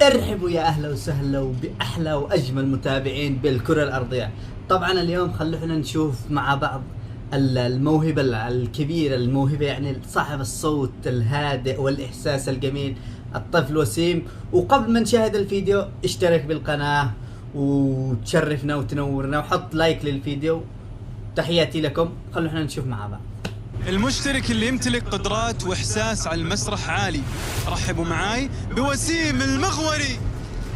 ارحبوا يا اهلا وسهلا وباحلى واجمل متابعين بالكرة الارضية. طبعا اليوم خلونا نشوف مع بعض الموهبة الكبيرة، الموهبة يعني صاحب الصوت الهادئ والاحساس الجميل، الطفل وسيم. وقبل ما نشاهد الفيديو اشترك بالقناة وتشرفنا وتنورنا وحط لايك للفيديو. تحياتي لكم، خلونا نشوف مع بعض. المشترك اللي يمتلك قدرات واحساس على المسرح عالي، رحبوا معاي بوسيم المغوري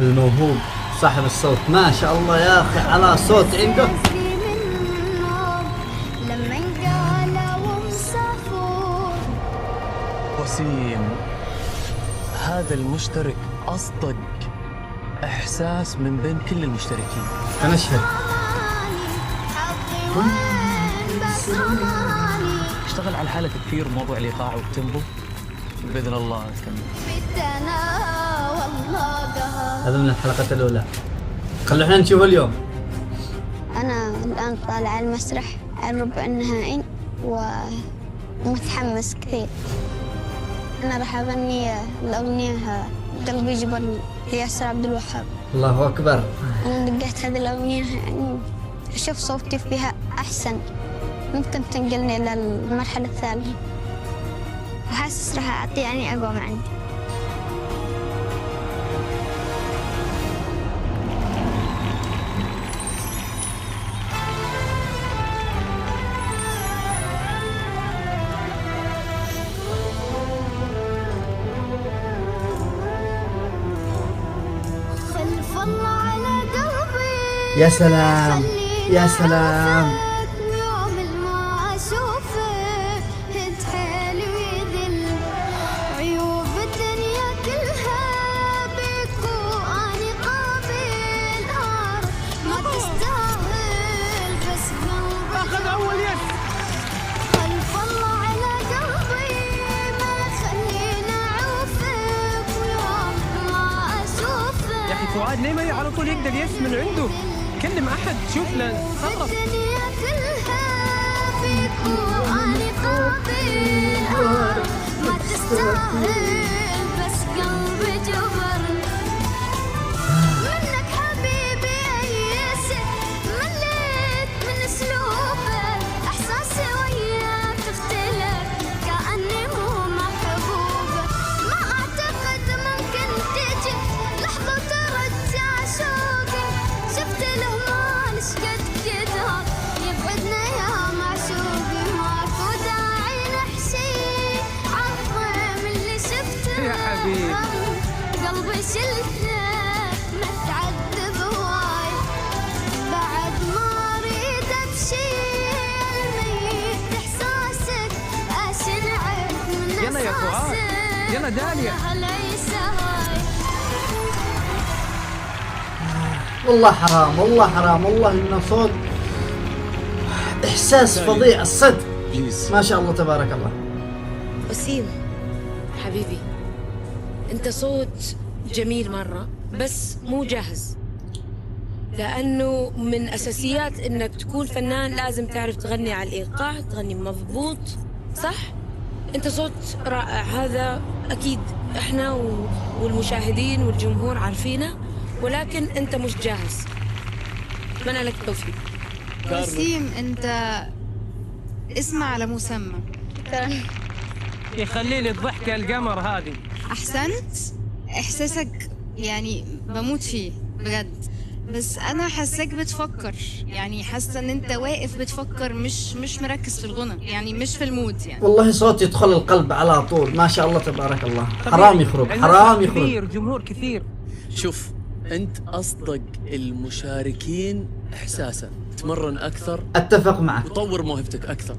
الموهوب صاحب الصوت، ما شاء الله يا اخي على صوت عنده. وسيم هذا المشترك أصدق إحساس من بين كل المشتركين. أنا أشهد. اشتغل على حالك كثير بموضوع الإيقاع والتيمبو، بإذن الله تكمل. هذا من الحلقة الأولى، خلونا نشوف اليوم. أنا الآن طالع على المسرح على الربع النهائي ومتحمس كثير. أنا راح أغني الأغنية قلبي جبل لياسر عبد الوهاب. الله أكبر. أنا لقيت هذه الأغنية يعني أشوف صوتي فيها أحسن، ممكن تنقلني للمرحلة الثالثة، وحاسس راح أعطي يعني أقوى ما عندي. يا سلام يا سلام. يوم ما أشوفك تحيل ويذل عيوب الدنيا كلها بك، وأني قابل ما تستاهل، بس قلبي أخذ أول يد. خلف الله على قلبي ما خلينا أعوفك، ويوم ما أشوفك يا أخي فؤاد ليه ما على طول يقدر يس من عنده؟ كلم أحد شوف له تصرف. الدنيا كلها فيك وأنا قابل ما تستاهل، بس قلبي جبر منك حبيبي. أيسك مليت من أسلوبك، إحساسي وياك اختلف كأني مو محبوبة. ما أعتقد ممكن تجي لحظة ترجع شوقي، شفت له مالش قد كده يبعدنا يا معشوقي. ماكو داعي نحشي عظم اللي شفته يا حبيبي. قلبي شلته متعذب هواي، بعد ما اريد ابشي الميت احساسك اشنعك من يلا يا فؤاد، اساسك. يلا داليا. ليس هاي والله حرام، والله حرام، والله إنه صوت إحساس فظيع الصدق. ما شاء الله تبارك الله. وسيم حبيبي، انت صوت جميل مرة بس مو جاهز، لأنه من أساسيات إنك تكون فنان لازم تعرف تغني على الإيقاع، تغني مضبوط صح؟ انت صوت رائع، هذا أكيد إحنا والمشاهدين والجمهور عارفينه، ولكن انت مش جاهز. اتمنى لك التوفيق. وسيم انت اسمع على مسمى. يخلي لي الضحكة القمر هذه. احسنت، احساسك يعني بموت فيه بجد، بس انا حاساك بتفكر، يعني حاسه ان انت واقف بتفكر، مش مركز في الغنى، يعني مش في المود يعني. والله صوت يدخل القلب على طول، ما شاء الله تبارك الله. حرام يخرج، حرام يخرج. كثير جمهور كثير. شوف أنت أصدق المشاركين إحساسا، تمرن أكثر، اتفق معك، وطور موهبتك أكثر.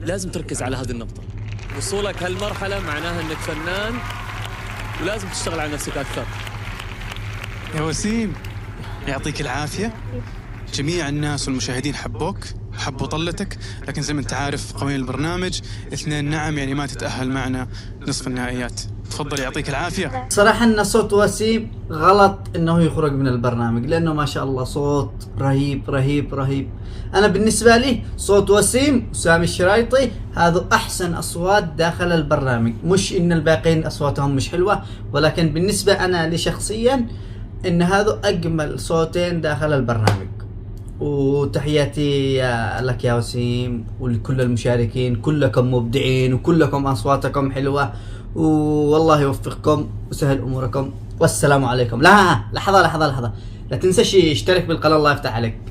لازم تركز على هذه النقطة. وصولك هالمرحلة معناها أنك فنان، ولازم تشتغل على نفسك أكثر. يا وسيم يعطيك العافية. جميع الناس والمشاهدين حبوك، حبوا طلتك، لكن زي ما انت عارف قوانين البرنامج 2 نعم يعني ما تتأهل معنا نصف النهائيات. تفضل يعطيك العافية. صراحة ان صوت وسيم غلط انه يخرج من البرنامج، لانه ما شاء الله صوت رهيب رهيب رهيب. انا بالنسبة لي صوت وسيم وسامي الشرايطي هذا احسن اصوات داخل البرنامج، مش ان الباقين اصواتهم مش حلوة، ولكن بالنسبة انا لي شخصيا ان هذا اجمل صوتين داخل البرنامج. وتحياتي لك يا وسيم ولكل المشاركين، كلكم مبدعين وكلكم اصواتكم حلوة، والله يوفقكم وسهل اموركم، والسلام عليكم. لا لحظة لا تنسى اشترك بالقناة، الله يفتح عليك.